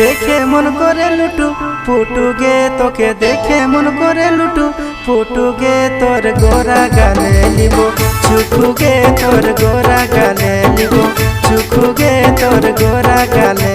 দেখে মন করে লুটু পুটু গে তোকে দেখে মন করে লুটু পুটু গে তোর গোরা গালে লিব চুখু গে তোর গোরা গালে লিব চুখু গে তোর গোরা গালে